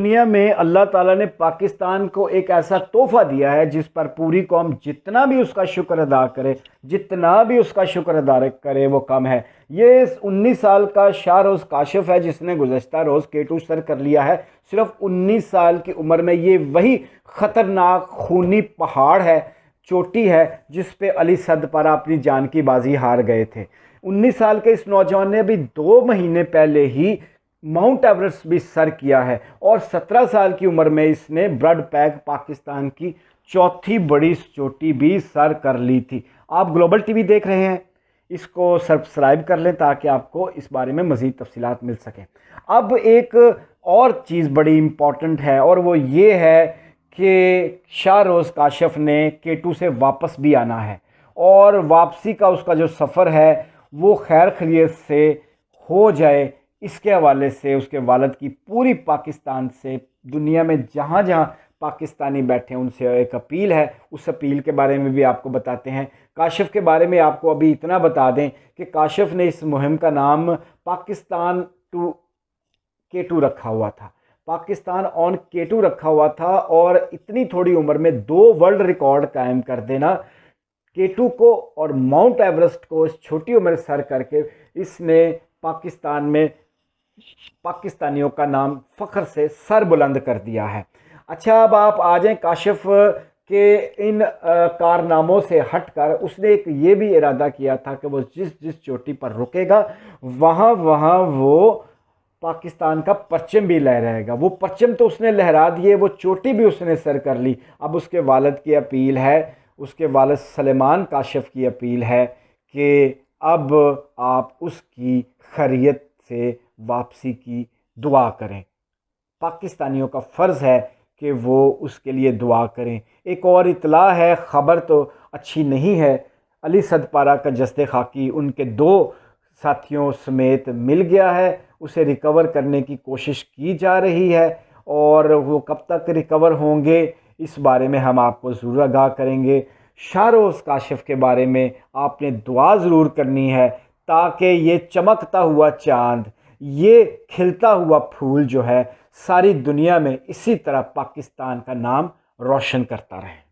दुनिया में अल्लाह ताला ने पाकिस्तान को एक ऐसा तोहफ़ा दिया है जिस पर पूरी कौम जितना भी उसका शुक्र अदा करे, जितना भी उसका शुक्र अदा करे वो कम है। ये 19 साल का शाहरोज़ काशिफ है जिसने गुज़श्ता रोज़ K2 सर कर लिया है। सिर्फ 19 साल की उम्र में ये वही ख़तरनाक खूनी पहाड़ है, चोटी है, जिस पे अली सदपारा अपनी जान की बाजी हार गए थे। 19 साल के इस नौजवान ने अभी 2 महीने पहले ही माउंट एवरेस्ट भी सर किया है और 17 साल की उम्र में इसने ब्रड पैक पाकिस्तान की चौथी बड़ी चोटी भी सर कर ली थी। आप ग्लोबल टीवी देख रहे हैं, इसको सब्सक्राइब कर लें ताकि आपको इस बारे में मज़ीद तफसीलात मिल सकें। अब एक और चीज़ बड़ी इम्पॉर्टेंट है और वो ये है कि शाहरोज़ काशिफ ने K2 से वापस भी आना है और वापसी का उसका जो सफ़र है वो खैर खैरियत से हो जाए, इसके हवाले से उसके वालिद की पूरी पाकिस्तान से, दुनिया में जहाँ जहाँ पाकिस्तानी बैठे हैं उनसे एक अपील है। उस अपील के बारे में भी आपको बताते हैं। काशिफ के बारे में आपको अभी इतना बता दें कि काशिफ ने इस मुहिम का नाम पाकिस्तान टू K2 रखा हुआ था, पाकिस्तान ऑन K2 रखा हुआ था और इतनी थोड़ी उम्र में 2 वर्ल्ड रिकॉर्ड कायम कर देना, K2 को और माउंट एवरेस्ट को इस छोटी उम्र सर करके इसने पाकिस्तान में पाकिस्तानियों का नाम फ़ख्र से सर बुलंद कर दिया है। अच्छा, अब आप आ जाएं काशिफ के इन कारनामों से हटकर उसने एक ये भी इरादा किया था कि वो जिस जिस चोटी पर रुकेगा वहाँ वहाँ वो पाकिस्तान का परचम भी लहराएगा। वो परचम तो उसने लहरा दिए, वो चोटी भी उसने सर कर ली। अब उसके वालिद की अपील है, उसके वालिद सलेमान काशिफ की अपील है कि अब आप उसकी खैरियत से वापसी की दुआ करें। पाकिस्तानियों का फ़र्ज़ है कि वो उसके लिए दुआ करें। एक और इतला है, ख़बर तो अच्छी नहीं है, अली सदपारा का जस्ते खाकी उनके 2 साथियों समेत मिल गया है। उसे रिकवर करने की कोशिश की जा रही है और वो कब तक रिकवर होंगे इस बारे में हम आपको ज़रूर आगाह करेंगे। शाहरोज़ काशिफ के बारे में आपने दुआ ज़रूर करनी है ताकि ये चमकता हुआ चाँद, ये खिलता हुआ फूल जो है सारी दुनिया में इसी तरह पाकिस्तान का नाम रोशन करता रहे।